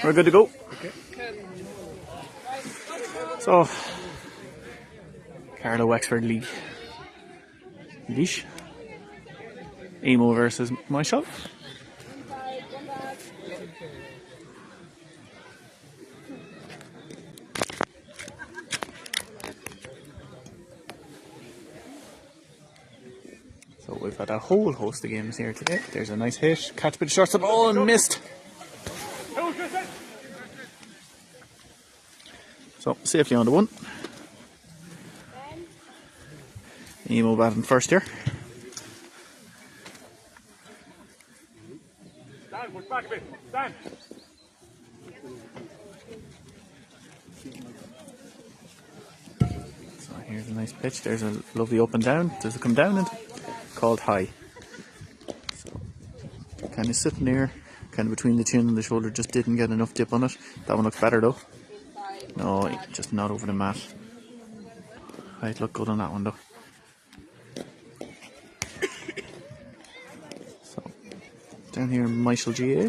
We're good to go. Okay. So, Carlow Wexford League. Leash. Emo versus MYSHALL. So we've got a whole host of games here today. There's a nice hit, catch a bit of shortstop, oh, and missed. So safely on the one. Emo batting first here. Stand, push back a bit. Stand. So here's a nice pitch. There's a lovely up and down. Does it come down and called high? So kind of sitting there, kind of between the chin and the shoulder. Just didn't get enough dip on it. That one looks better though. No, just not over the mat. Right, look good on that one though. So down here, MYSHALL GAA.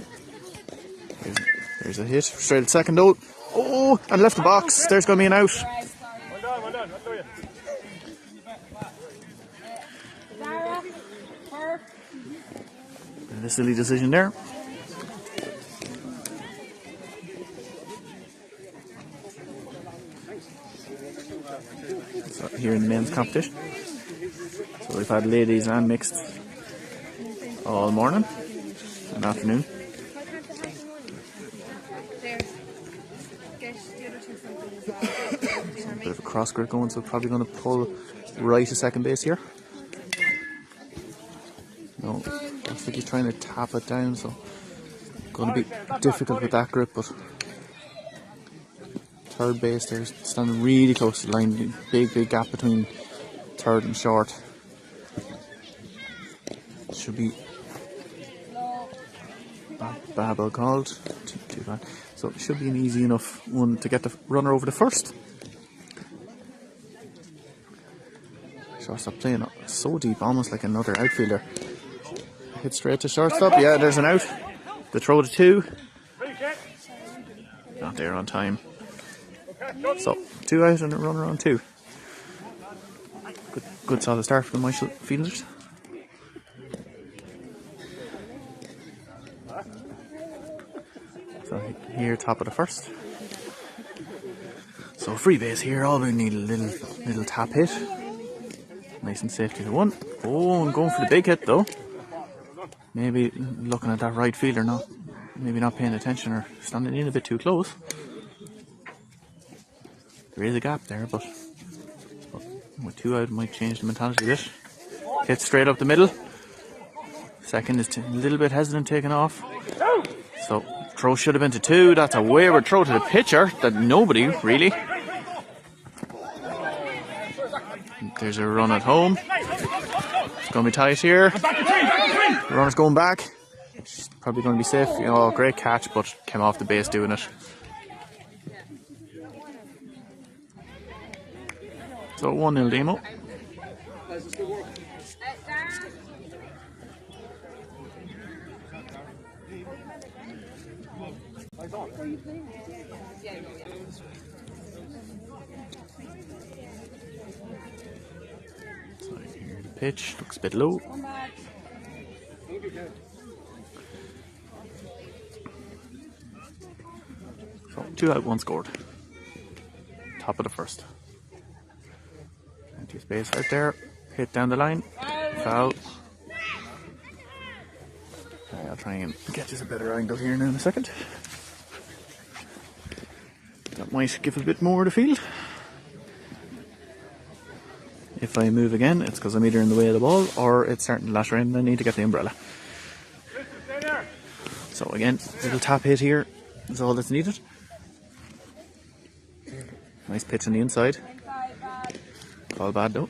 There's a hit straight at second though. Oh, and left the box. There's going to be an out. Well done. I'll do you. And a silly decision there. So here in the men's competition. So we've had ladies and mixed all morning and afternoon. So a bit of a cross grip going, so probably going to pull right to second base here. No, looks like he's trying to tap it down, so going to be difficult with that grip, but third base there, standing really close to the line, big gap between third and short. Should be bad ball called, too bad. So it should be an easy enough one to get the runner over the first. Shortstop playing so deep, almost like another outfielder. Hit straight to shortstop. Yeah, there's an out. The throw to two. Not there on time. So 2 out and a runner on 2. Good solid start for the MYSHALL fielders. So here, top of the first. So free base here. All we need a little tap hit. Nice and safe to the one. Oh, and going for the big hit though. Maybe looking at that right fielder, maybe not paying attention or standing in a bit too close. There is a gap there, but with 2 out, it might change the mentality a bit. Hit straight up the middle. Second is a little bit hesitant taking off. So throw should have been to 2. That's a wayward throw to the pitcher that nobody really. There's a run at home. It's going to be tight here. The runner's going back. She's probably going to be safe. Oh, great catch, but came off the base doing it. So 1-0 Emo. So here the pitch looks a bit low. So 2 out, 1 scored. Top of the first. Empty space right there. Hit down the line. Foul. Okay, I'll try and get this a better angle here now in a second. That might give a bit more to the field. If I move again, it's because I'm either in the way of the ball or it's starting to lash around and I need to get the umbrella. So again, little tap hit here is all that's needed. Nice pitch on the inside. Call bad though.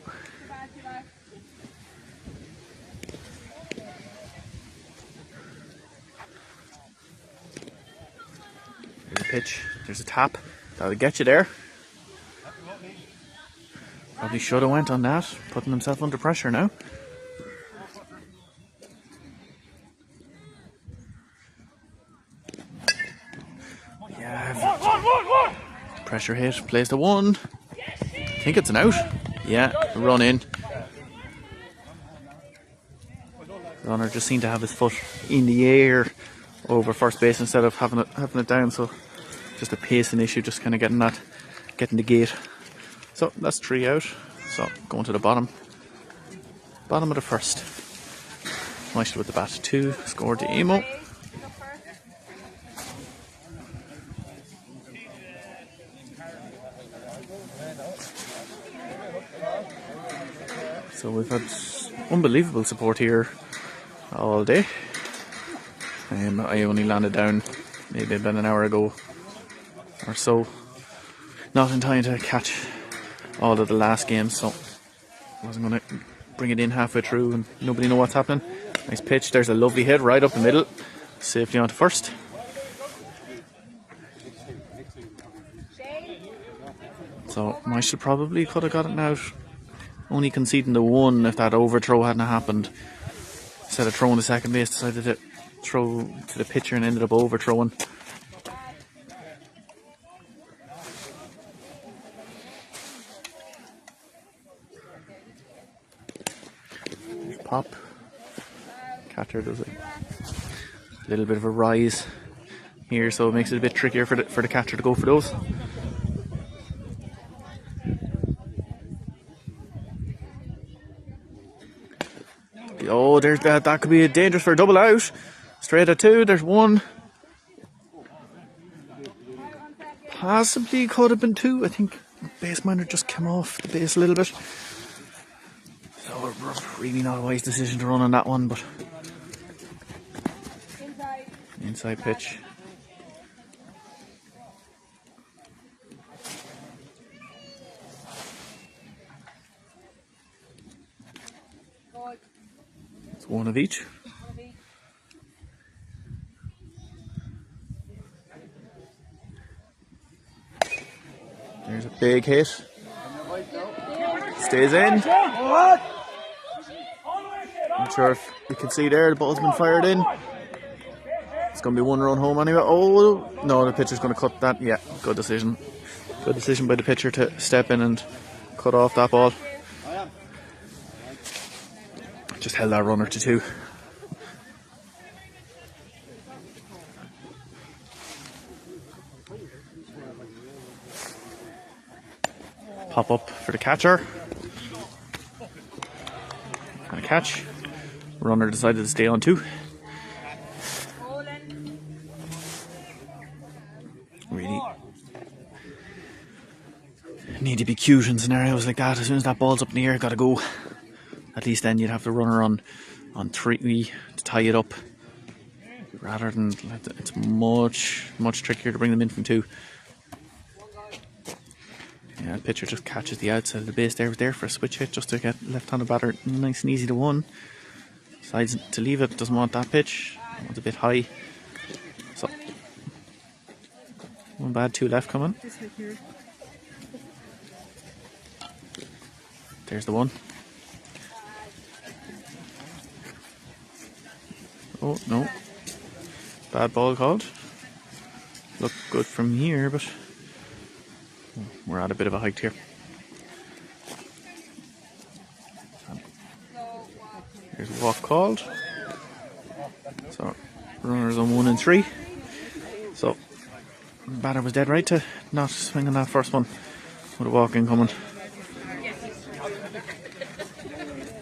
There's a pitch, there's a tap. That'll get you there. Probably should have went on that, putting himself under pressure now. Yeah, pressure hit, plays the one. I think it's an out. Yeah, run in. Runner just seemed to have his foot in the air over first base instead of having it down. So just a pacing issue, just kind of getting the gate. So that's 3 out. So going to the bottom of the first. MYSHALL with the bat. 2 scored to Emo. So we've had unbelievable support here all day. I only landed down maybe about an hour ago or so. Not in time to catch all of the last games, so I wasn't going to bring it in halfway through and nobody know what's happening. Nice pitch. There's a lovely hit right up the middle. Safely on to first. So MYSHALL probably could have got it now. Only conceding the 1 if that overthrow hadn't happened. Instead of throwing to second base, decided to throw to the pitcher and ended up overthrowing. Pop. Catcher does a little bit of a rise here, so it makes it a bit trickier for the catcher to go for those. Oh, there's that could be dangerous for a double out. Straight at 2, there's 1. Possibly could have been 2. I think base minor just came off the base a little bit. So really not a wise decision to run on that one, but inside pitch. It's 1 of each. There's a big hit. Stays in. I'm sure if you can see there, the ball's been fired in. It's going to be 1 run home anyway. Oh, no, the pitcher's going to cut that. Yeah, good decision. Good decision by the pitcher to step in and cut off that ball. Just held that runner to 2. Pop up for the catcher. And a catch. Runner decided to stay on 2. Really need to be cute in scenarios like that. As soon as that ball's up in the air, gotta go. At least then you'd have the runner on 3 to tie it up. Rather than, it's much trickier to bring them in from 2. Yeah, the pitcher just catches the outside of the base there for a switch hit, just to get left-handed batter nice and easy to 1. Decides to leave it, doesn't want that pitch. Wants a bit high. So 1 bad, 2 left coming. There's the 1. Oh no. Bad ball called. Look good from here, but we're at a bit of a height here. Here's a walk called. So runners on 1 and 3. So batter was dead right to not swing on that first one with a walk in coming.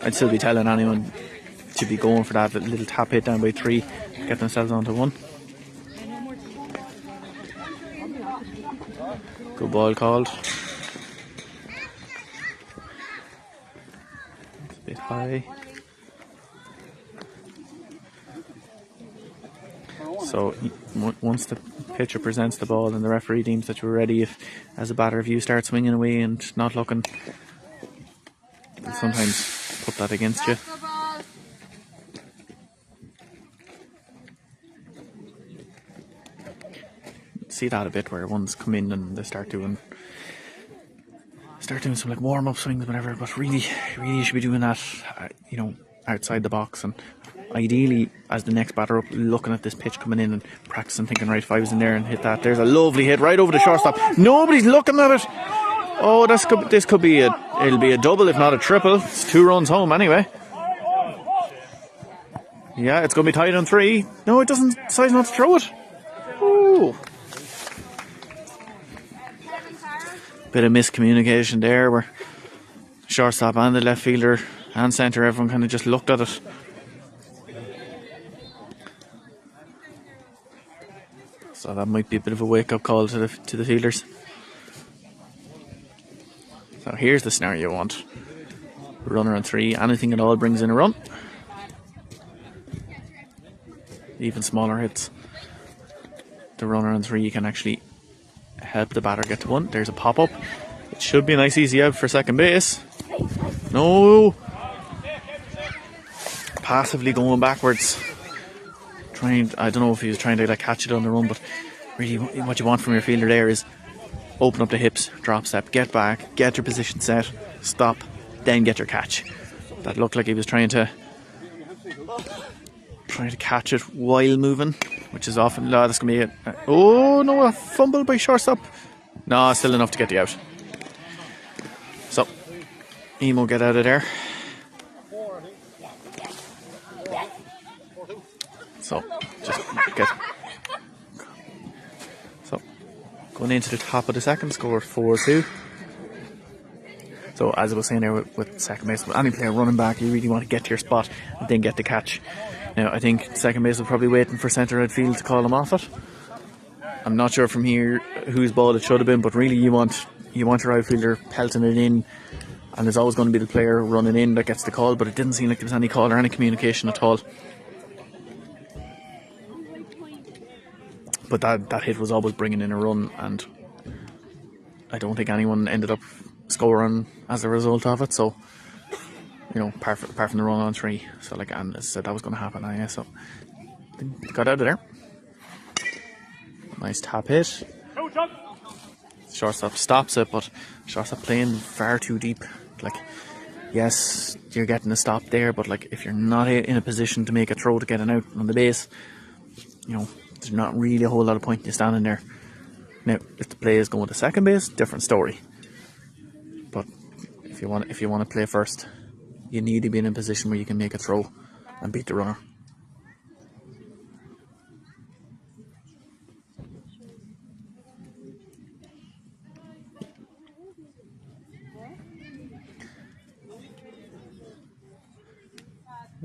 I'd still be telling anyone to be going for that little tap hit down by 3, get themselves onto 1. Good ball called. It's a bit high. So once the pitcher presents the ball and the referee deems that you're ready, if as a batter if you start swinging away and not looking, they'll sometimes put that against you. See that a bit where ones come in and they start doing some like warm-up swings, whatever. But really you should be doing that, outside the box and ideally, as the next batter up, looking at this pitch coming in and practicing, thinking, right, if I was in there and hit that, there's a lovely hit right over the shortstop. Nobody's looking at it. Oh, this could be it'll be a double, if not a triple. It's 2 runs home anyway. Yeah, it's going to be tied on 3. No, it doesn't decide not to throw it. Ooh. Bit of miscommunication there where shortstop and the left fielder and centre, everyone kind of just looked at it. So that might be a bit of a wake-up call to the fielders. So here's the scenario you want. Runner on 3, anything at all brings in a run. Even smaller hits. The runner on 3, you can actually help the batter get to 1. There's a pop-up. It should be a nice easy out for second base. No! Passively going backwards. I don't know if he was trying to like catch it on the run, but really what you want from your fielder there is open up the hips, drop step, get back, get your position set, stop, then get your catch. That looked like he was trying to catch it while moving, which is often, no, that's going to be it. Oh no, a fumble by shortstop. No, still enough to get you out. So, Emo get out of there. So, going into the top of the second, score 4-2. So, as I was saying there with second base, with any player running back, you really want to get to your spot and then get the catch. Now, I think second base will probably waiting for centre outfield to call him off it. I'm not sure from here whose ball it should have been, but really you want your outfielder pelting it in, and there's always going to be the player running in that gets the call, but it didn't seem like there was any call or any communication at all. But that hit was always bringing in a run, and I don't think anyone ended up scoring as a result of it. So, apart from the run on 3, so like, and as I said, that was going to happen. So they got out of there. Nice tap hit. Shortstop stops it, but shortstop playing far too deep. Like, yes, you're getting a stop there, but like if you're not in a position to make a throw to get an out on the base, there's not really a whole lot of point in you standing there. Now, if the play is going to second base, different story. But if you want to play first, you need to be in a position where you can make a throw and beat the runner.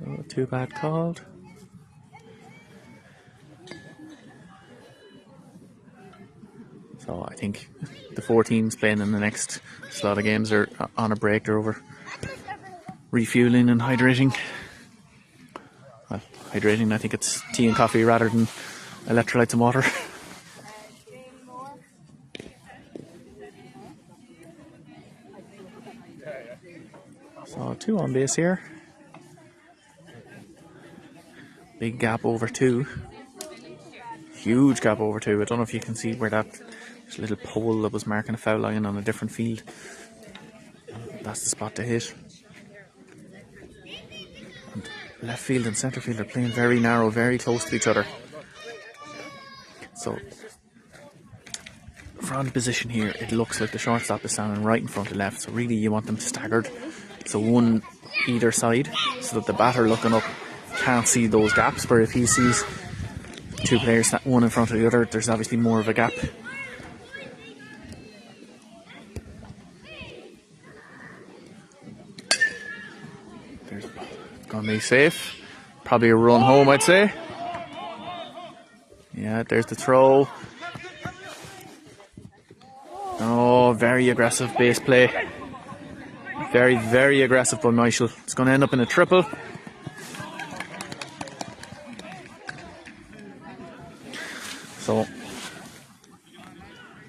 Oh, too bad called. So I think the 4 teams playing in the next slot of games are on a break. They're over refueling and hydrating. Well, hydrating, I think it's tea and coffee rather than electrolytes and water. So 2 on base here. Big gap over 2. Huge gap over 2. I don't know if you can see where that little pole that was marking a foul line on a different field. That's the spot to hit. And left field and centre field are playing very narrow, very close to each other. So from the position here, it looks like the shortstop is standing right in front of left. So really you want them staggered. So one either side, so that the batter looking up can't see those gaps, where if he sees 2 players, one in front of the other, there's obviously more of a gap. There's gonna be safe. Probably a run home, I'd say. Yeah, there's the throw. Oh, very aggressive base play. Very, very aggressive by MYSHALL. It's going to end up in a triple. So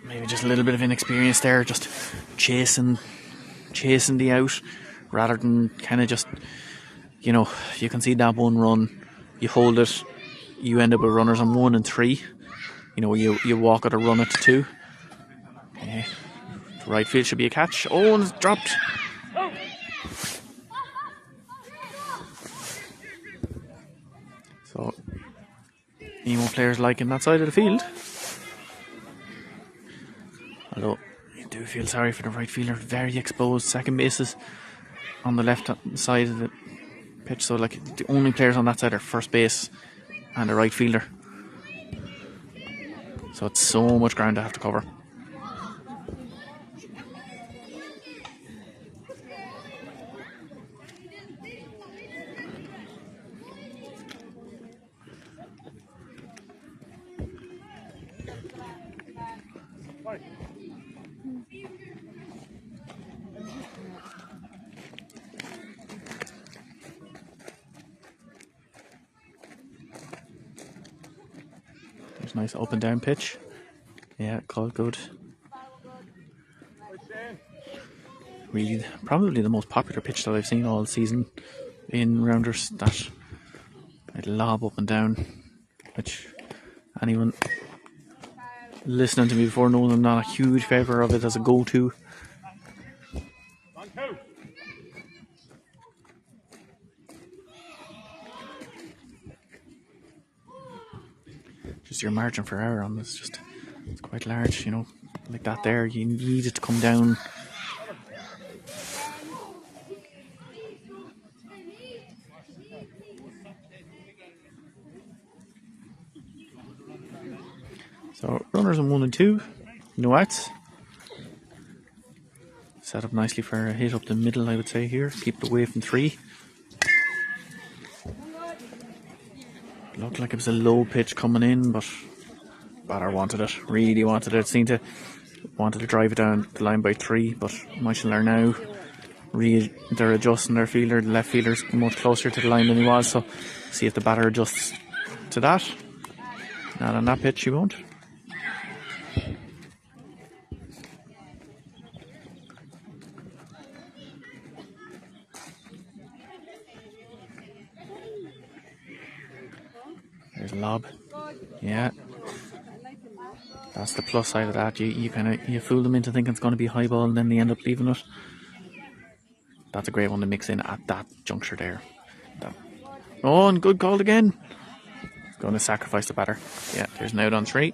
maybe just a little bit of inexperience there, just chasing the out rather than kind of just, you can see that one run, you hold it, you end up with runners on 1 and 3. You walk it or run it to 2. Okay. The right field should be a catch. Oh, and it's dropped. Emo players liking that side of the field. Although, you do feel sorry for the right fielder. Very exposed. Second bases on the left side of the pitch. So, like, the only players on that side are first base and the right fielder. So it's so much ground to have to cover. There's a nice up and down pitch. Yeah, called good. Really, probably the most popular pitch that I've seen all season in Rounders. That I'd lob up and down, which anyone listening to me before knows I'm not a huge favour of it as a go-to. Just your margin for error on this, it's quite large, you know, like that there. You need it to come down. So runners on 1 and 2, no outs. Set up nicely for a hit up the middle, I would say here. Keep it away from 3. Looked like it was a low pitch coming in, but batter wanted it, really wanted it. Seemed to wanted to drive it down the line by 3, but MYSHALL are now they're adjusting their fielder. The left fielder's much closer to the line than he was, so see if the batter adjusts to that. Not on that pitch, he won't. There's a lob. Yeah. That's the plus side of that. You fool them into thinking it's going to be high ball and then they end up leaving it. That's a great one to mix in at that juncture there. Oh, and good call again. He's going to sacrifice the batter. Yeah, there's an out on 3.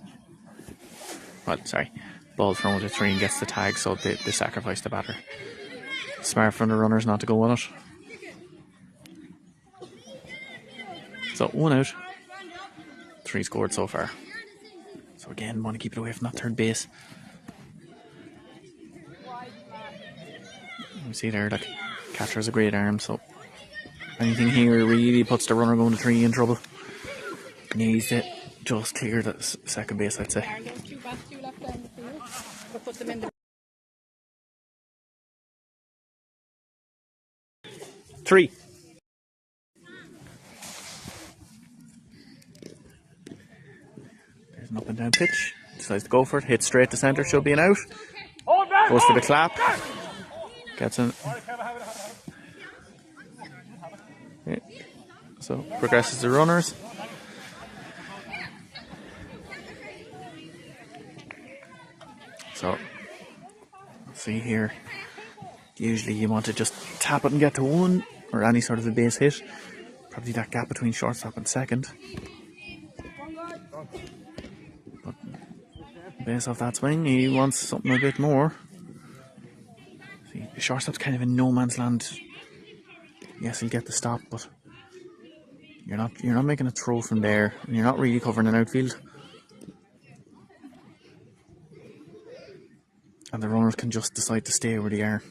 Well, sorry. Ball thrown to 3 and gets the tag, so they sacrifice the batter. Smart from the runners not to go on it. So 1 out. 3 scored so far. So again, want to keep it away from that third base. You see there, like, catcher has a great arm, so anything here really puts the runner going to 3 in trouble. Needs to just clear the second base, I'd say. 3. There's an up and down pitch. Decides to go for it. Hits straight to centre. Should be an out. Goes for the clap. Gets in. Okay. So progresses the runners. So see here. Usually you want to just tap it and get to 1 or any sort of a base hit. Probably that gap between shortstop and second. But based off that swing, he wants something a bit more. See, the shortstop's kind of in no man's land. Yes, he'll get the stop, but you're not making a throw from there, and you're not really covering an outfield. And the runners can just decide to stay where they are.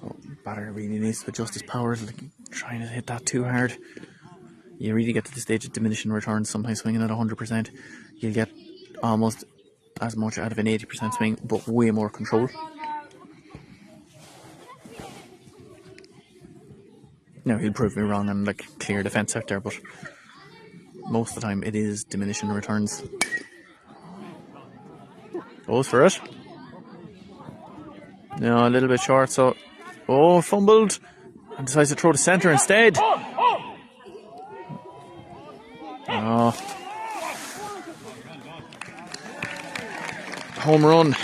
So batter really needs to adjust his powers, like trying to hit that too hard. You really get to the stage of diminishing returns. Sometimes swinging at 100%, you'll get almost as much out of an 80% swing, but way more control. Now he'll prove me wrong and like clear the fence out there, but most of the time it is diminishing returns. Goes for it. No, a little bit short, so fumbled and decides to throw to centre instead. Home run.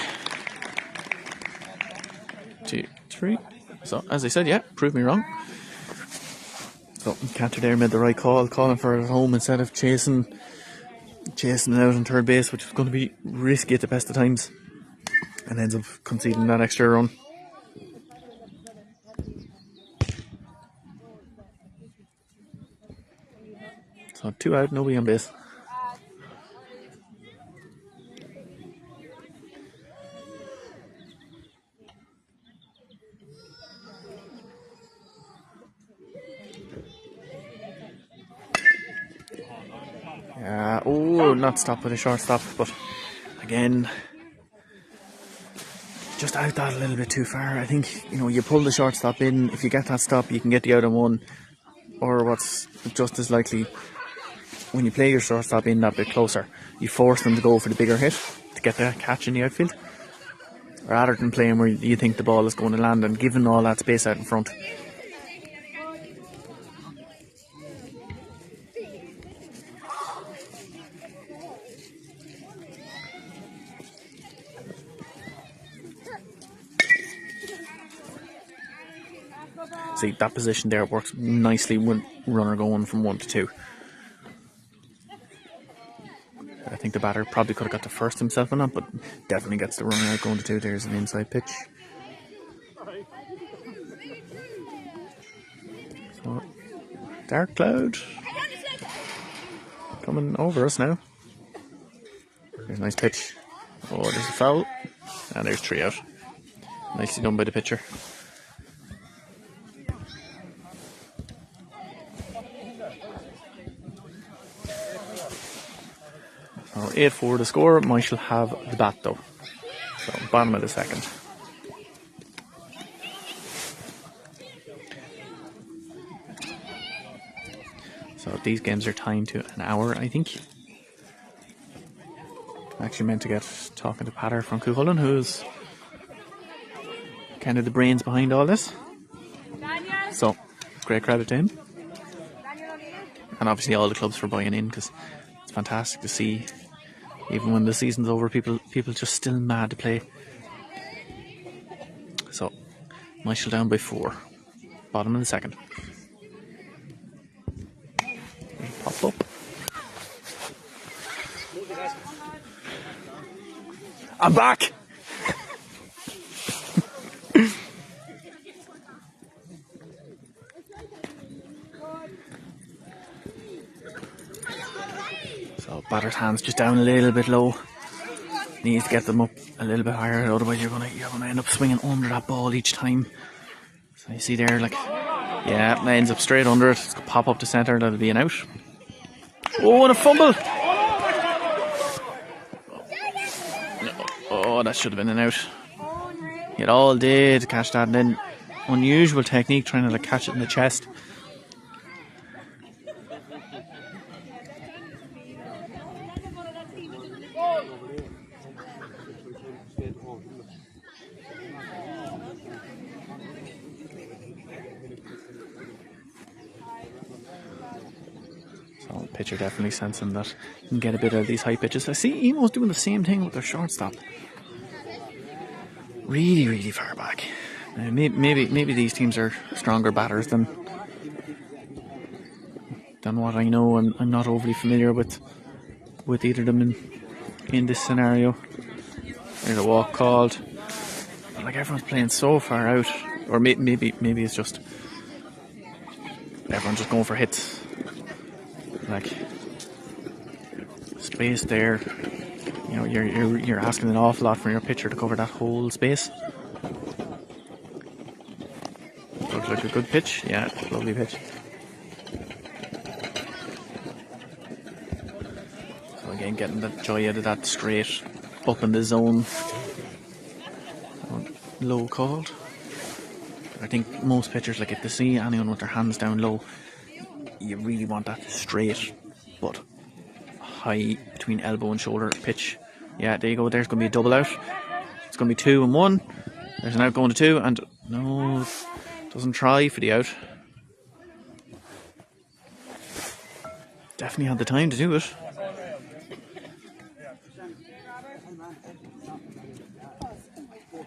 2, 3. So as I said, yeah, prove me wrong. So Cantor there made the right call, calling for it at home instead of chasing it out on third base, which was going to be risky at the best of times, and ends up conceding that extra run. So 2 out, nobody on base. Not stopped with a shortstop, but again, just out that a little bit too far. I think, you pull the shortstop in. If you get that stop, you can get the out on one. Or what's just as likely, when you play your shortstop in that bit closer, you force them to go for the bigger hit to get the catch in the outfield, rather than playing where you think the ball is going to land and giving all that space out in front. See, that position there works nicely with runner going from 1 to 2. I think the batter probably could have got the first himself on that, but definitely gets the runner out going to 2. There's an inside pitch. So, dark cloud coming over us now. There's a nice pitch. Oh, there's a foul. And there's 3 out. Nicely done by the pitcher. So 8-4 to score. MYSHALL have the bat though. So bottom of the second. So these games are timed to an hour, I think. I'm actually meant to get talking to Patter from Cuchulainn, who's kind of the brains behind all this. So great credit to him. And obviously all the clubs for buying in, because it's fantastic to see, even when the season's over, people just still mad to play. So MYSHALL down by 4. Bottom of the second. Pop up. I'm back! So batter's hands just down a little bit low. Needs to get them up a little bit higher, otherwise you're gonna end up swinging under that ball each time. So you see there, yeah, it ends up straight under it. It's gonna pop up to centre. That'll be an out. Oh, and a fumble! Oh, that should have been an out. It all did catch that, and then unusual technique trying to catch it in the chest. So pitcher definitely sensing that you can get a bit out of these high pitches. I see Emo's doing the same thing with their shortstop. Really, really far back. Maybe these teams are stronger batters than what I know. I'm not overly familiar with either of them in this scenario. There's a walk called. But everyone's playing so far out, or maybe it's just everyone's just going for hits. Space there. You're asking an awful lot from your pitcher to cover that whole space. Looks like a good pitch. Yeah, lovely pitch. So again, getting the joy out of that straight up in the zone. Low called. I think most pitchers, if they see anyone with their hands down low, you really want that straight but high between elbow and shoulder pitch. Yeah, there you go. There's going to be a double out. It's going to be 2 and 1. There's an out going to 2, and no, doesn't try for the out. Definitely had the time to do it.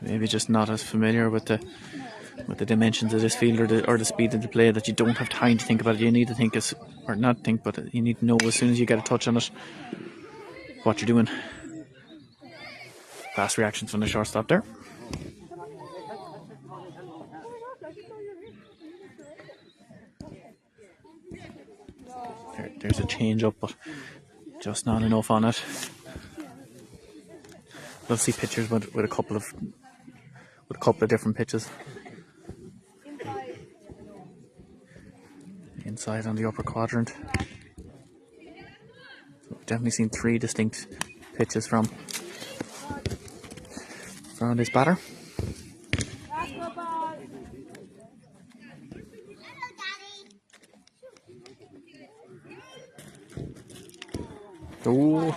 Maybe just not as familiar with the with the dimensions of this field or the speed of the play, that you don't have time to think about it. You need to think, or not think, but you need to know as soon as you get a touch on it what you're doing. Fast reactions from the shortstop there. There's a change up, but just not enough on it. Love to see pitchers with a couple of different pitches. Inside on the upper quadrant. So definitely seen 3 distinct pitches from this batter. Oh,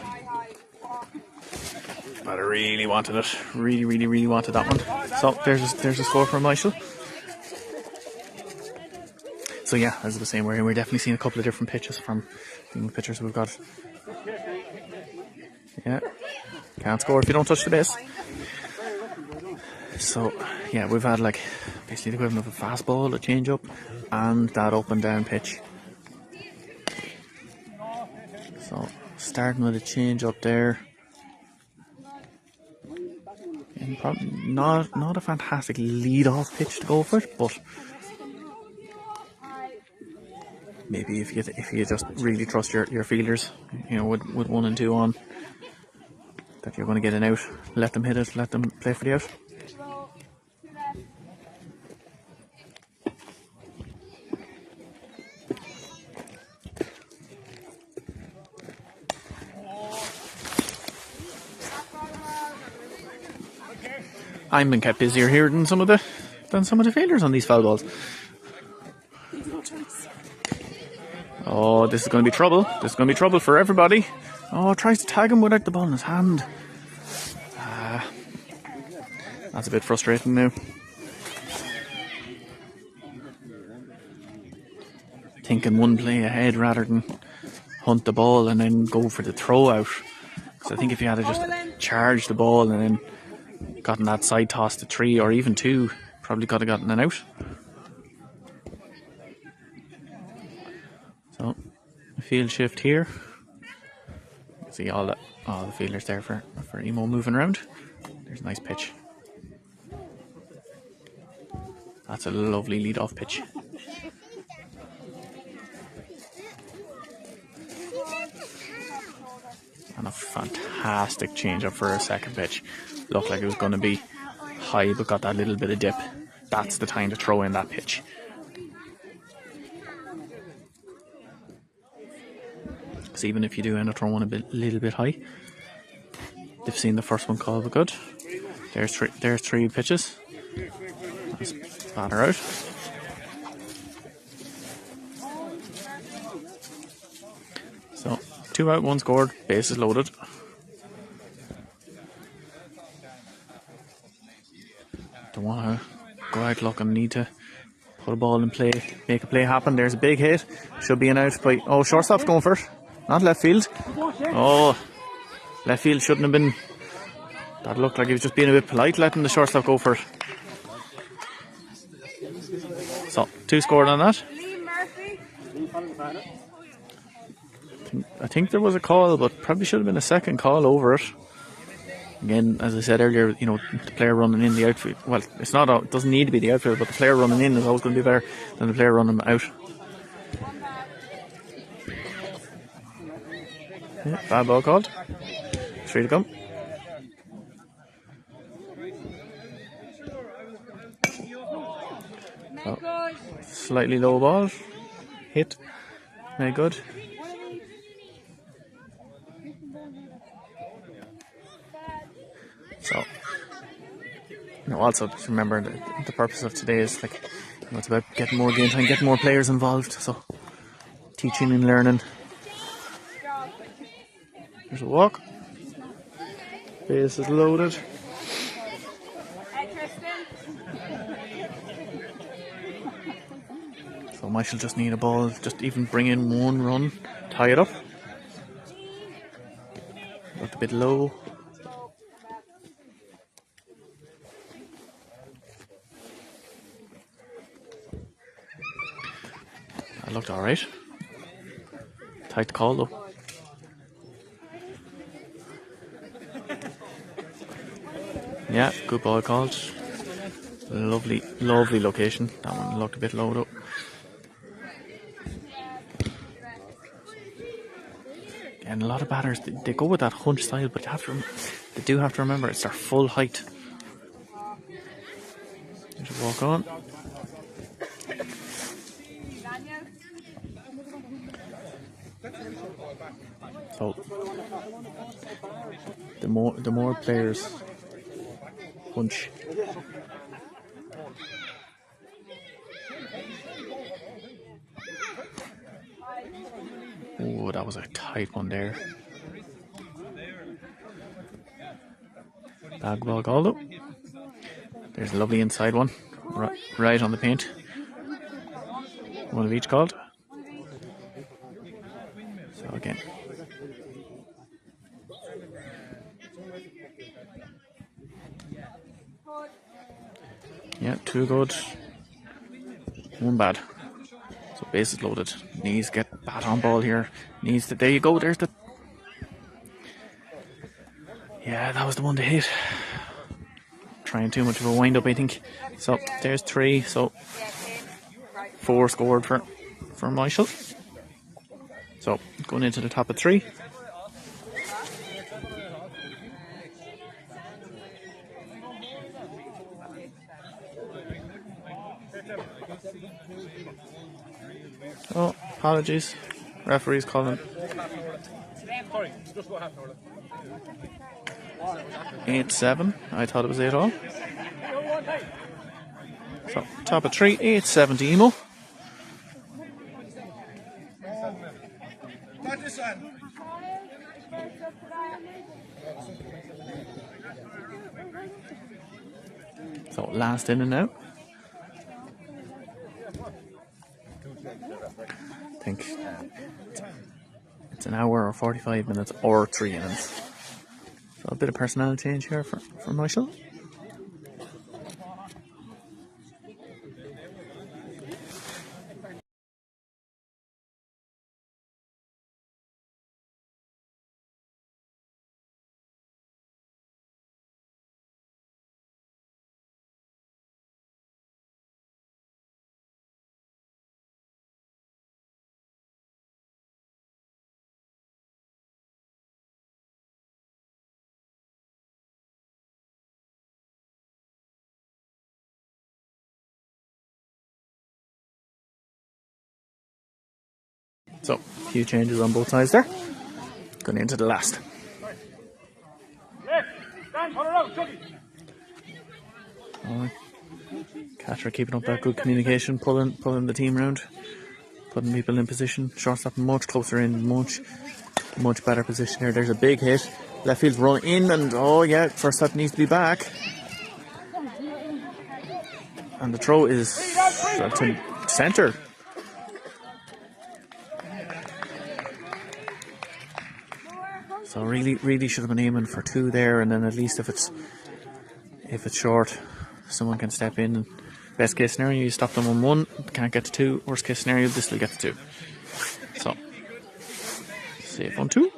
but I really wanted it. Really wanted that one. So there's a score for MYSHALL. So yeah, as I was saying, we're definitely seeing a couple of different pitches from the pitchers we've got. Yeah, can't score if you don't touch the base. So yeah, we've had like basically the equivalent of a fastball, a change up, and that up and down pitch. So starting with a change up there. And probably not a fantastic lead off pitch to go for it, but maybe if you just really trust your fielders, with 1 and 2 on, that you're going to get an out. Let them hit it, let them play for the out. I'm been kept busier here than some of the fielders on these foul balls. Oh, this is going to be trouble. This is going to be trouble for everybody. Oh, tries to tag him without the ball in his hand. That's a bit frustrating now. Thinking one play ahead rather than hunt the ball and then go for the throw out. Because I think if you had to just charge the ball and then gotten that side toss to 3 or even 2, probably could have gotten an out. So a field shift here. See all the fielders there for Emo moving around. There's a nice pitch. That's a lovely lead off pitch. And a fantastic change up for a second pitch. Looked like it was going to be high, but got that little bit of dip. That's the time to throw in that pitch. Because even if you do end up throwing a little bit high, they've seen the first one call but good. There's 3 pitches. Let's batter out. So 2 out, 1 scored, bases loaded. Don't want to go out looking, need to put a ball in play, make a play happen. There's a big hit, should be an out by, shortstop's going for it, not left field. Left field shouldn't have been, that looked like he was just being a bit polite, letting the shortstop go for it. So 2 scored on that. I think there was a call, but probably should have been a second call over it. Again, as I said earlier, the player running in the outfield, well, it doesn't need to be the outfield, but the player running in is always going to be better than the player running out. Yeah, bad ball called. 3 to come. So, slightly low ball. Hit. Very good. So, also just remember the purpose of today is it's about getting more game time, getting more players involved. So, teaching and learning. There's a walk. Base is loaded. So MYSHALL just need a ball, just even bring in 1 run, tie it up. Looked a bit low. looked alright. Tight call though. Yeah, good ball called. Lovely, lovely location. That one looked a bit low though. And a lot of batters, they go with that hunch style, but they do have to remember it's their full height. There's a walk on. So the more players punch, oh, that was a tight one there. Bag ball call though. There's a lovely inside one, right on the paint. One of each called. So again. Yeah, 2 good, 1 bad. So bases loaded. Needs to get bat on ball here. Needs to. There you go. There's the. Yeah, that was the one to hit. Trying too much of a wind up, I think. So there's 3. So 4 scored for MYSHALL. So going into the top of 3. Oh, apologies. Referee's calling. 8-7. I thought it was 8 all. So top of 3, 8-7 to Emo. So last in and out. I think it's an hour or 45 minutes or 3 innings. So a bit of personnel change here for MYSHALL. So, a few changes on both sides there. Going into the last. Catcher keeping up that good communication, pulling the team round, putting people in position. Shortstop much closer in, much better position here. There's a big hit. Left field's run in, and oh yeah, first step needs to be back. And the throw is to centre. So really should have been aiming for 2 there, and then at least if it's short, someone can step in. And best case scenario, you stop them on 1, can't get to 2. Worst case scenario, this will get to 2. So safe on 2.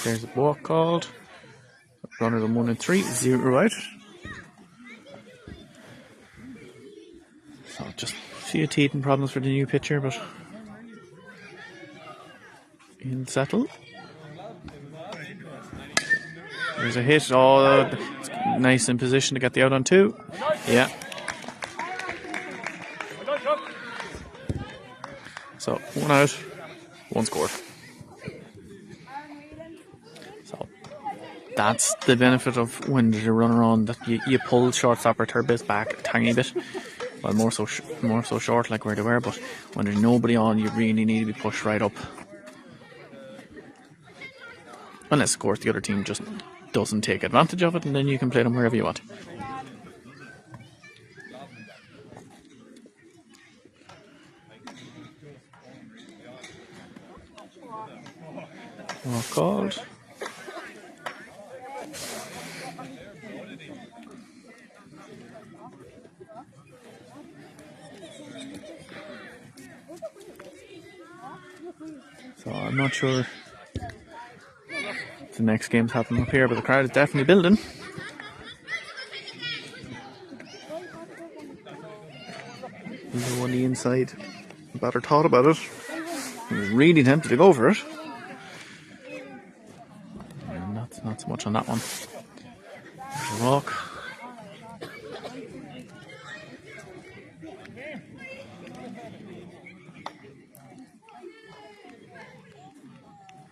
There's a walk called. Runner than 1 and 3, 0 out. So just a few teething problems for the new pitcher, but in settle. There's a hit. Oh, it's nice in position to get the out on 2. Yeah. So 1 out, 1 scored. That's the benefit of when there's a runner on, that you pull shortstop or third base back a tiny bit. Well, more so short like where they were, but when there's nobody on, you really need to be pushed right up. Unless, of course, the other team just doesn't take advantage of it, and then you can play them wherever you want. Well called. So I'm not sure if the next game's happening up here, but the crowd is definitely building. Even on the inside, Batter thought about it. He was really tempted to go for it. And not so much on that one. There's a walk.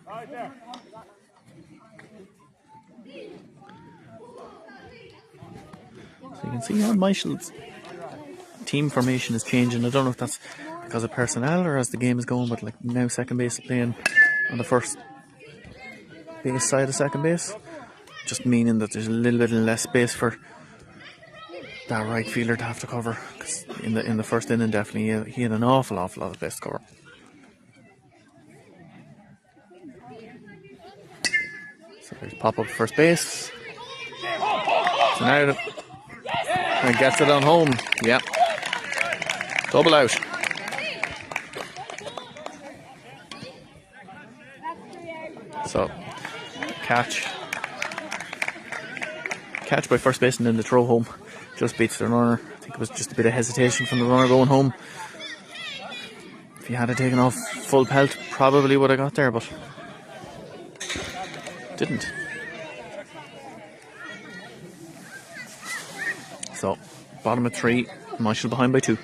Right there. So you can see how MYSHALL's team formation is changing. I don't know if that's because of personnel or as the game is going, but like now second base is playing on the first base side of second base. Just meaning that there's a little bit less space for that right fielder to have to cover. Because in the first inning, definitely he had an awful lot of space to cover. So there's pop up first base. So now and gets it on home. Yep. Double out. So catch by first base and then the throw home. Just beats the runner. I think it was just a bit of hesitation from the runner going home. If he had taken off full pelt, probably would have got there, but didn't. So, bottom of 3, MYSHALL behind by 2.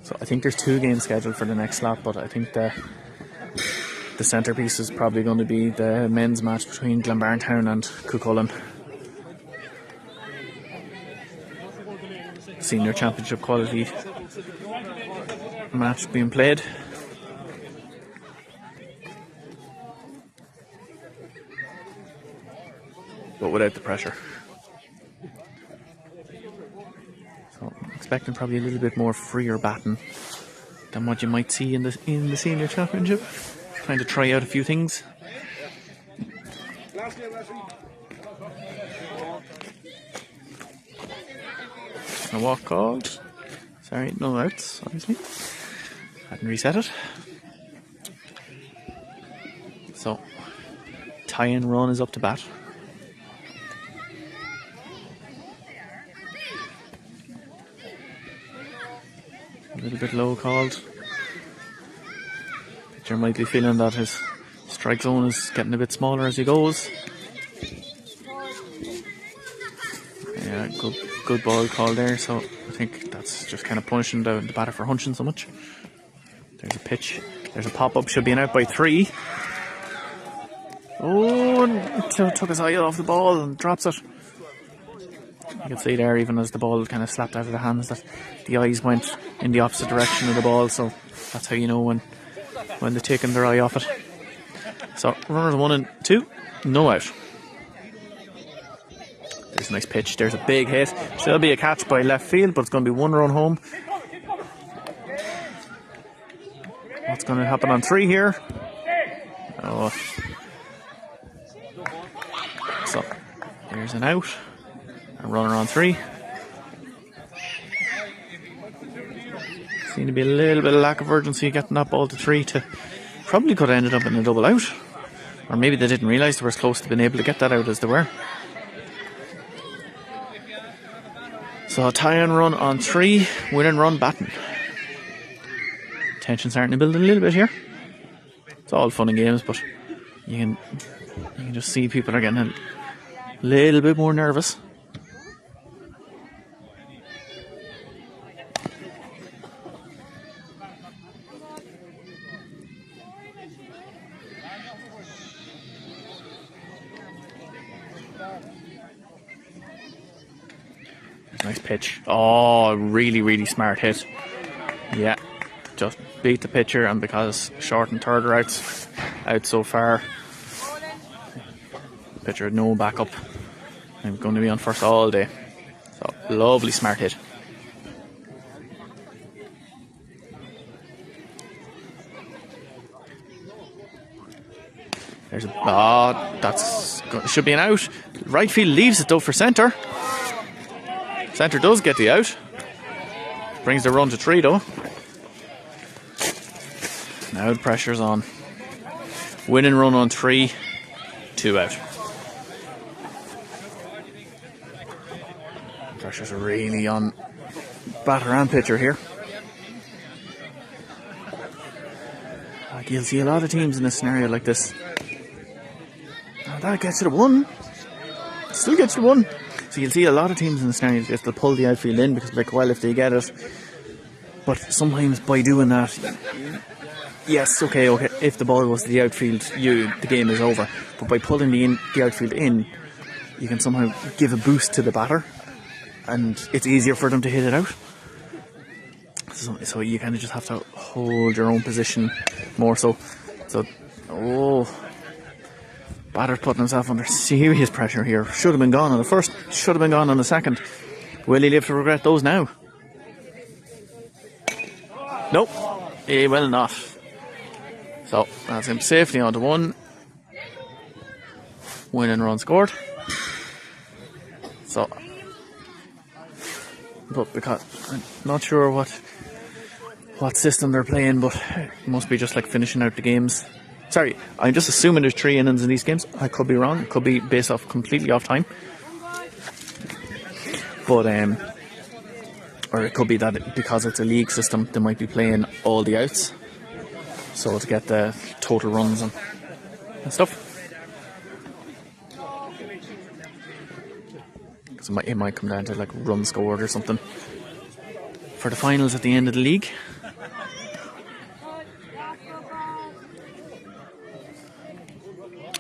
So I think there's 2 games scheduled for the next slot, but I think the centrepiece is probably going to be the men's match between Glenbarntown and Cuchulainn. Senior championship quality match being played. But without the pressure. So I'm expecting probably a little bit more freer batting than what you might see in the senior championship. Trying to try out a few things. A walk called. Sorry, no outs, obviously. Hadn't reset it. So, tie-in run is up to bat. A little bit low called. Pitcher might be feeling that his strike zone is getting a bit smaller as he goes. Yeah, good ball call there, so I think that's just kind of punishing the batter for hunching so much. There's a pitch. There's a pop-up, should be an out by 3. Oh, and took his eye off the ball and drops it. You can see there, even as the ball kind of slapped out of the hands, that the eyes went in the opposite direction of the ball, so that's how you know when they're taking their eye off it. So, runners 1 and 2, no out. There's a nice pitch, there's a big hit. Still be a catch by left field, but it's going to be 1 run home. What's going to happen on 3 here? Oh. So, there's an out. A runner on 3. Seemed to be a little bit of lack of urgency getting that ball to 3 to probably could have ended up in a double out. Or maybe they didn't realise they were as close to being able to get that out as they were. So tie-in run on 3, winning run batting. Tension starting to build a little bit here. It's all fun and games, but you can just see people are getting a little bit more nervous. Nice pitch. Oh, really, really smart hit. Yeah. just beat the pitcher, and because short and third are out so far, pitcher had no backup. I'm going to be on first all day. So lovely smart hit. There's a should be an out. Right field leaves it though for centre. Centre does get the out. Brings the run to 3 though. Now the pressure's on. Winning run on 3, 2 out. Pressure's really on batter and pitcher here. Like, you'll see a lot of teams in a scenario like this. Oh, that gets you to 1. Still gets you to 1. So you'll see a lot of teams in the scenario if they'll pull the outfield in because, like, well, if they get it. But sometimes by doing that, yes, okay, if the ball was to the outfield, the game is over. But by pulling the outfield in, you can somehow give a boost to the batter, and it's easier for them to hit it out. So you kind of just have to hold your own position more so. Batter's putting himself under serious pressure here. Should have been gone on the first, should have been gone on the second. Will he live to regret those now? Nope, he will not. So that's him safely on to 1. Winning run scored. So, but because I'm not sure what system they're playing, but it must be just like finishing out the games. Sorry, I'm just assuming there's 3 innings in these games. I could be wrong. It could be based off completely off time. But or it could be that because it's a league system, they might be playing all the outs, so to get the total runs and stuff. So it might come down to like run scored or something for the finals at the end of the league.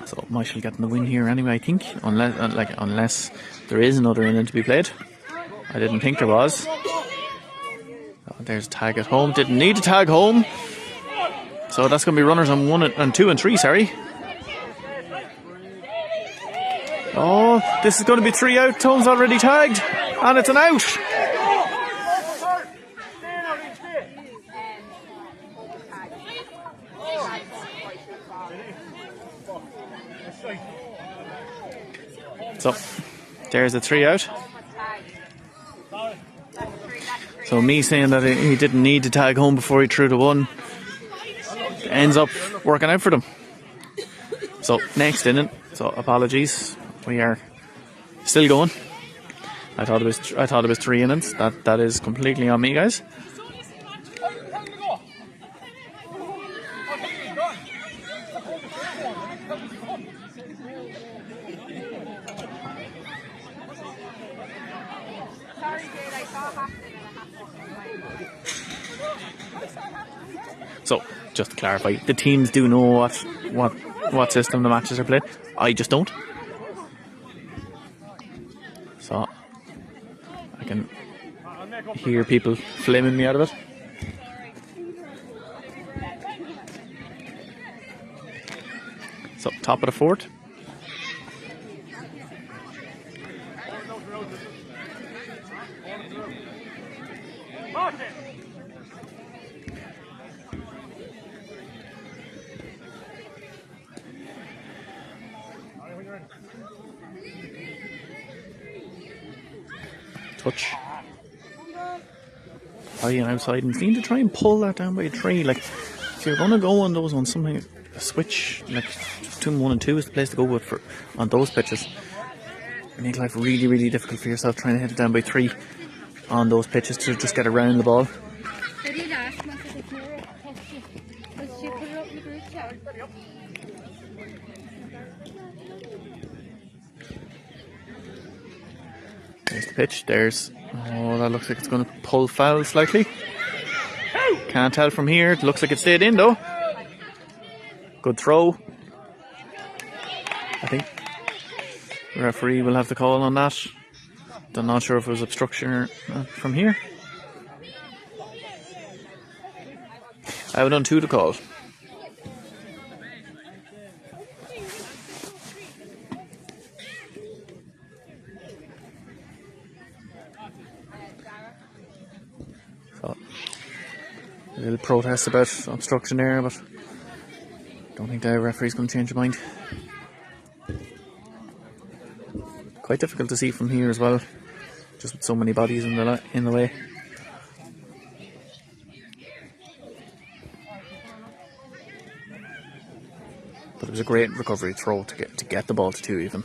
So MYSHALL getting the win here anyway, I think, unless there is another inning to be played. I didn't think there was. Oh, there's a tag at home. Didn't need to tag home. So that's going to be runners on 1 and 2 and 3. Sorry. Oh, this is going to be 3 out. Tone's already tagged, and it's an out. So there's a 3 out. So me saying that he didn't need to tag home before he threw the 1 ends up working out for them. So next inning. So apologies, we are still going. I thought it was 3 innings. That is completely on me, guys. So, just to clarify, the teams do know what system the matches are played. I just don't. So, I can hear people flaming me out of it. So, top of the 4th. Touch. High and outside, and need to try and pull that down by a 3. Like, if you're going to go on those ones, something a switch, like between 1 and 2 is the place to go with on those pitches. You make life really, really difficult for yourself trying to hit it down by 3 on those pitches to just get around the ball. There's the pitch. That looks like it's going to pull foul slightly. Can't tell from here. It looks like it stayed in though. Good throw. I think the referee will have the call on that. I'm not sure if it was obstruction or from here. Out on 2 to call. So, a little protest about obstruction there, but don't think the referee's going to change his mind. Quite difficult to see from here as well, just with so many bodies in the way. But it was a great recovery throw to get the ball to 2 even.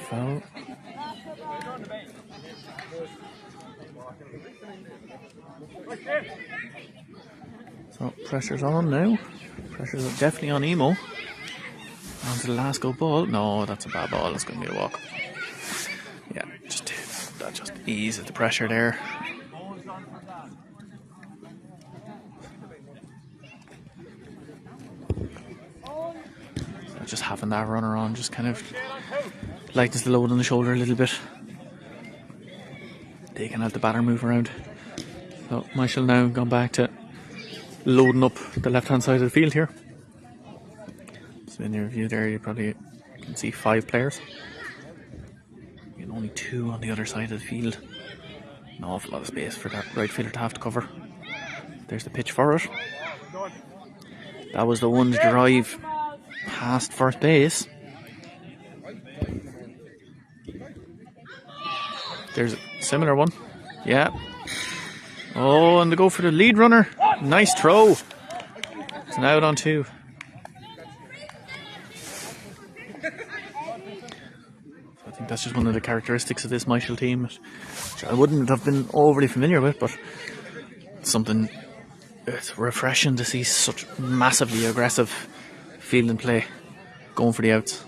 Foul. So pressure's on now. Pressure's definitely on Emo. On to the last go ball. No, that's a bad ball. That's going to be a walk. Yeah, that just eases the pressure there. So just having that runner on just kind of lightens the load on the shoulder a little bit. Taking out the batter move around. So MYSHALL now gone back to loading up the left hand side of the field here. So in your view there you probably can see 5 players. And only 2 on the other side of the field. An awful lot of space for that right fielder to have to cover. There's the pitch for it. That was the one drive past first base. There's a similar one. Yeah. Oh, and they go for the lead runner. Nice throw. It's an out on 2. I think that's just one of the characteristics of this MYSHALL team, which I wouldn't have been overly familiar with, but something it's refreshing to see such massively aggressive fielding play, going for the outs.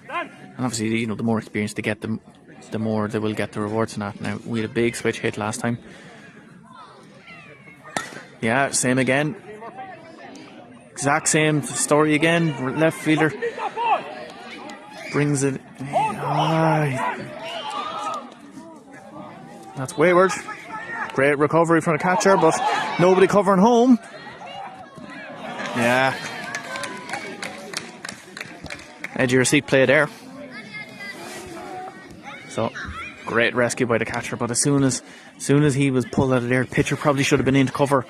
And obviously, you know, the more experience they get, the more they will get the rewards in that. Now, we had a big switch hit last time. Yeah, same again. Exact same story again. Left fielder brings it. That's wayward. Great recovery from the catcher, but nobody covering home. Yeah. Edge of your seat play there. So, great rescue by the catcher, but as soon as he was pulled out of there, the pitcher probably should have been in to cover.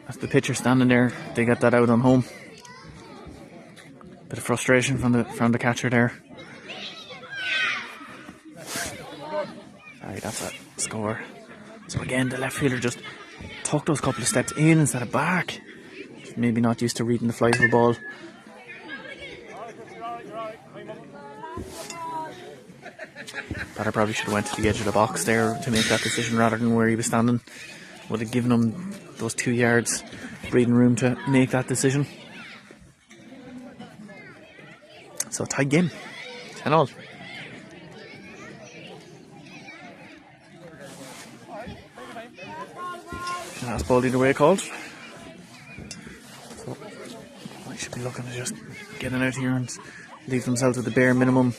That's the pitcher standing there. They get that out on home. Bit of frustration from the catcher there. Alright, that's a score. So again, the left fielder just took those couple of steps in instead of back. Just maybe not used to reading the flight of the ball. Batter probably should have went to the edge of the box there to make that decision rather than where he was standing. Would have given him those 2 yards breathing room to make that decision. So tight game, 10-all. Last ball either way called. So I should be looking to just getting out here and leave themselves with the bare minimum.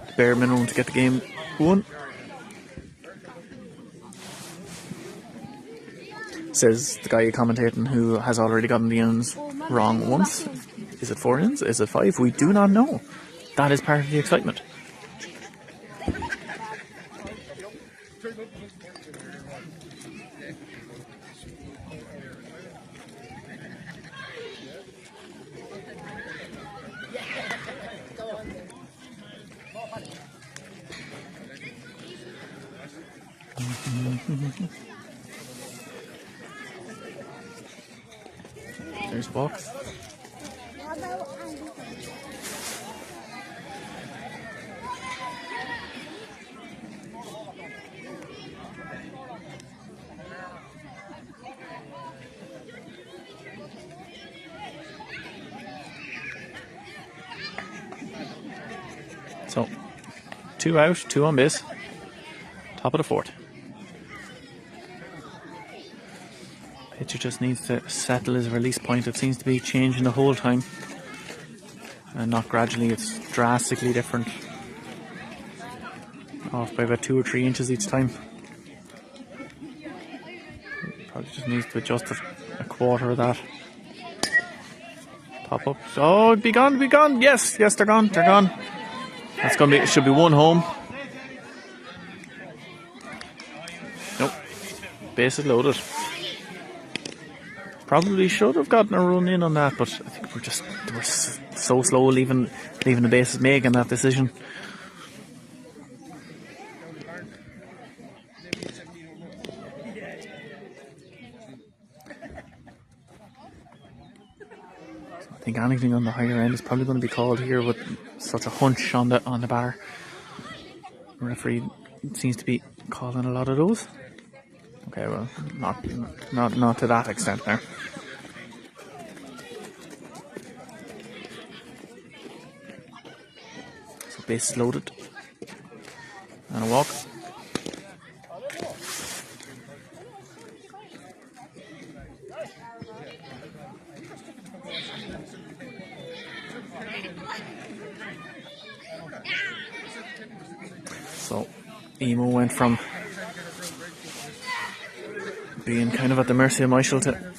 The bare minimum to get the game won. Says the guy commentating who has already gotten the ends wrong once. Is it 4 ends? Is it 5? We do not know. That is part of the excitement. There's box. So, 2 out, 2 on base. Top of the 4th. Pitcher just needs to settle his release point. It seems to be changing the whole time. And not gradually, it's drastically different. Off by about 2 or 3 inches each time. Probably just needs to adjust a quarter of that. Pop up. Oh, be gone, be gone. Yes, yes, they're gone, they're gone. That's gonna be, it should be 1 home. Nope. Bases loaded. Probably should have gotten a run in on that, but I think they were so slow leaving the bases making that decision. I think anything on the higher end is probably going to be called here with such a hunch on the batter. The referee seems to be calling a lot of those. Okay, well, not to that extent there. So bases loaded and a walk. So Emo went from being kind of at the mercy of MYSHALL to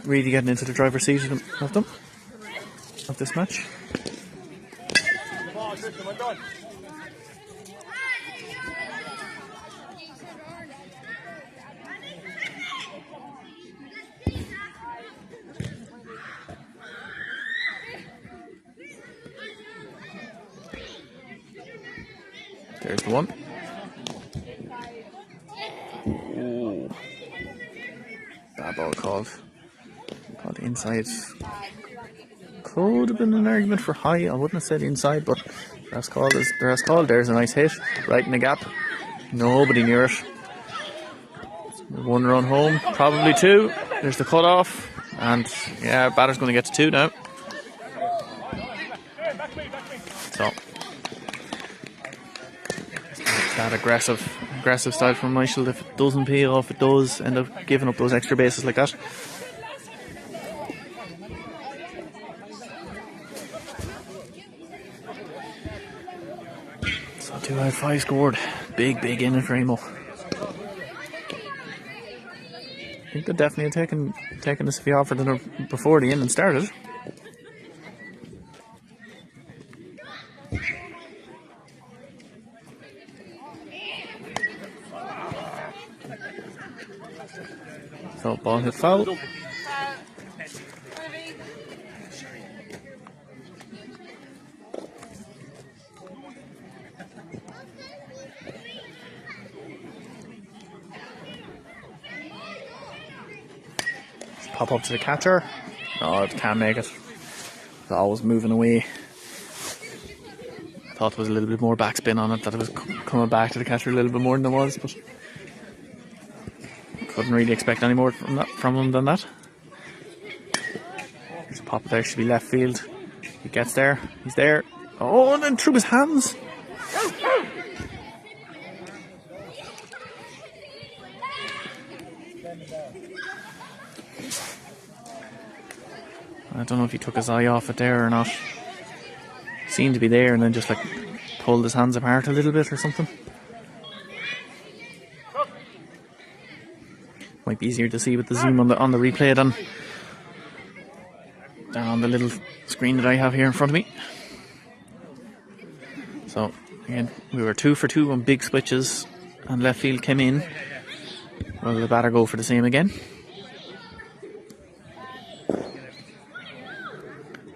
really getting into the driver's seat of this match. There's the one. Ooh. Bad ball called inside. Could have been an argument for high. I wouldn't have said inside, but that's called. There's a nice hit right in the gap. Nobody near it. 1 run home, probably 2. There's the cut off, and yeah, batter's going to get to 2 now. So that aggressive style from MYSHALL. If it doesn't pay off, it does end up giving up those extra bases like that. So 2 out of 5 scored. Big inning for Emo. I think they're definitely taking this if he offered it before the inning started. So ball hit foul. Pop up to the catcher. No, it can't make it. It's always moving away. I thought there was a little bit more backspin on it, that it was coming back to the catcher a little bit more than it was, but couldn't really expect any more from him than that. There's a pop there, should be left field. He gets there, he's there. Oh, and then through his hands. I don't know if he took his eye off it there or not. Seemed to be there and then just like pulled his hands apart a little bit or something. Might be easier to see with the zoom on the replay than on the little screen that I have here in front of me. So again, we were 2 for 2 on big switches and left field came in. Will the batter go for the same again?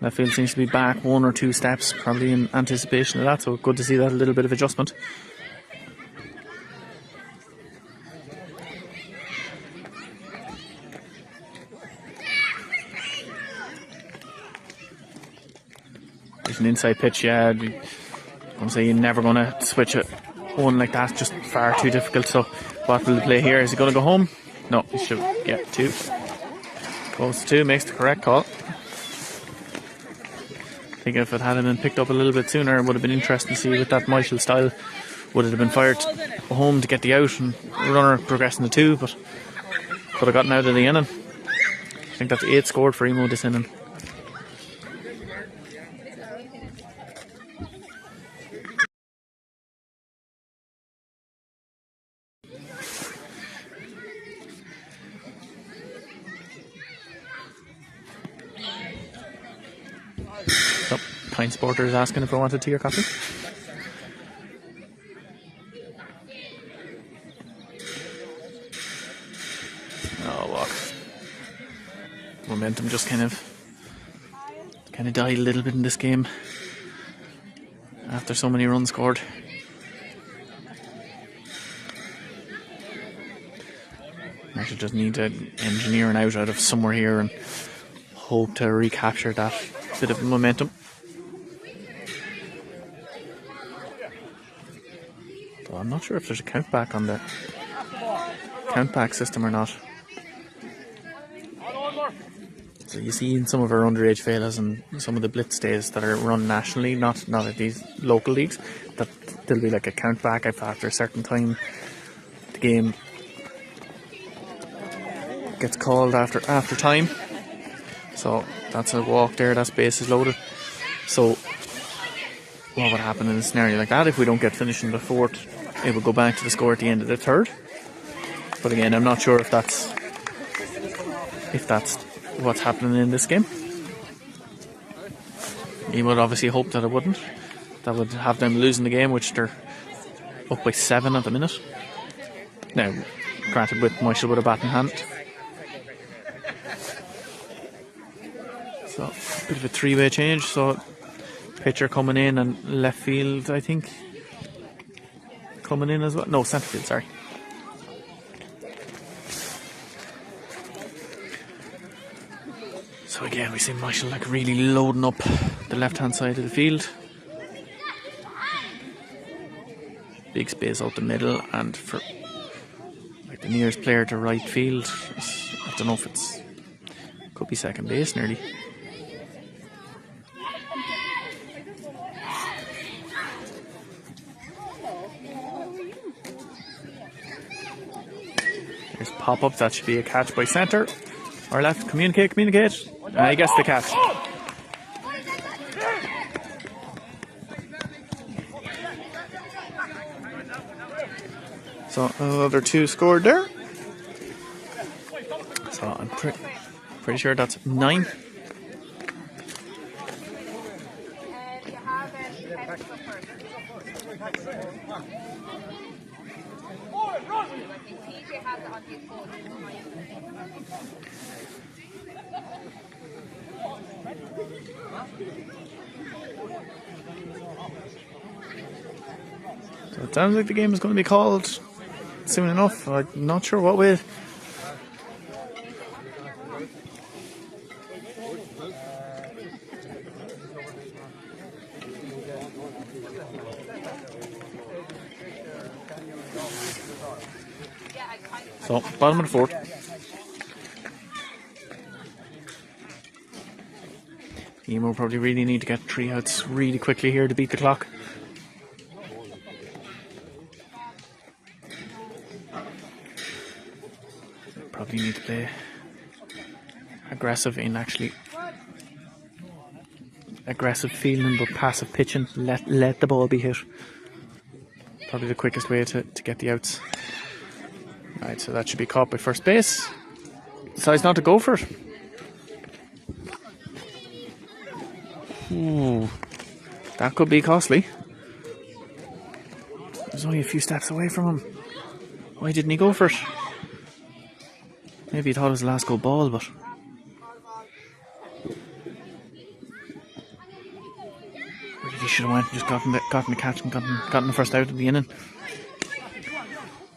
Left field seems to be back 1 or 2 steps, probably in anticipation of that, so good to see that little bit of adjustment. There's an inside pitch, yeah. I'm going to say you're never going to switch it one like that, just far too difficult. So what will the play here? Is he going to go home? No, he should get 2. Goes to 2, makes the correct call. I think if it had been picked up a little bit sooner, it would have been interesting to see with that MYSHALL style. Would it have been fired home to get the out and runner progressing to 2, but could have gotten out of the inning. I think that's 8 scored for Emo this inning. So, Pine Sporter is asking if I wanted tea or coffee. Oh, walk. Momentum just kind of died a little bit in this game after so many runs scored. I should just need to engineer an out of somewhere here and hope to recapture that bit of momentum. So I'm not sure if there's a countback on the countback system or not. So you see in some of our underage fellas and some of the blitz days that are run nationally, not at these local leagues, that there'll be like a countback after a certain time. The game gets called after time. So that's a walk there, that base is loaded. So what would happen in a scenario like that if we don't get finished in the fourth? It will go back to the score at the end of the third. But again, I'm not sure if that's what's happening in this game. You would obviously hope that it wouldn't. That would have them losing the game, which they're up by 7 at the minute. Now, granted, with MYSHALL with a bat in hand. So, a bit of a three-way change. So, pitcher coming in and left field, I think, coming in as well. No, centre field, sorry. So again, we see MYSHALL like really loading up the left-hand side of the field. Big space out the middle, and for like the nearest player to right field, I don't know if it's, could be second base nearly. There's pop-up, that should be a catch by centre. Or left, communicate. I guess the catch. So another 2 scored there. So I'm pretty sure that's 9. So it sounds like the game is going to be called soon enough. I'm not sure what way. So, bottom of the fourth. Emo probably really need to get 3 outs really quickly here to beat the clock. Probably need to play aggressive in actually aggressive fielding but passive pitching. Let the ball be hit. Probably the quickest way to get the outs. Right, so that should be caught by first base. Decides not to go for it. Ooh, that could be costly. There's only a few steps away from him. Why didn't he go for it? Maybe he thought it was the last go ball, but maybe he should have went and just gotten the catch and gotten the first out of the inning.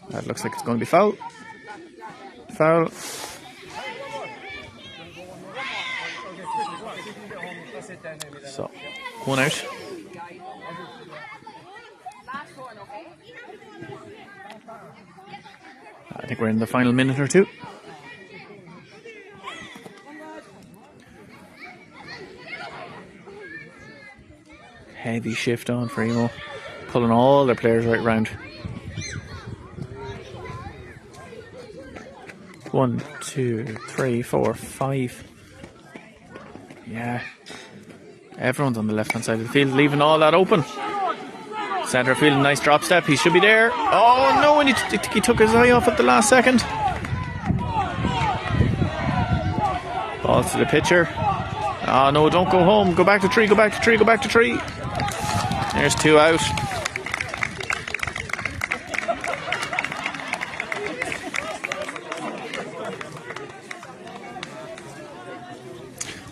That looks like it's going to be foul. Foul. So, 1 out. I think we're in the final minute or 2. Heavy shift on for Emo, pulling all their players right round. 1, 2, 3, 4, 5. Yeah. Everyone's on the left hand side of the field, leaving all that open. Centre field, nice drop step. He should be there. Oh no, and he took his eye off at the last second. Ball to the pitcher. Oh no, don't go home. Go back to tree, go back to tree, go back to tree. There's 2 out.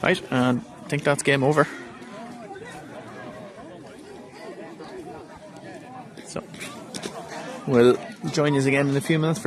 Right, and I think that's game over. So we'll join you again in a few minutes for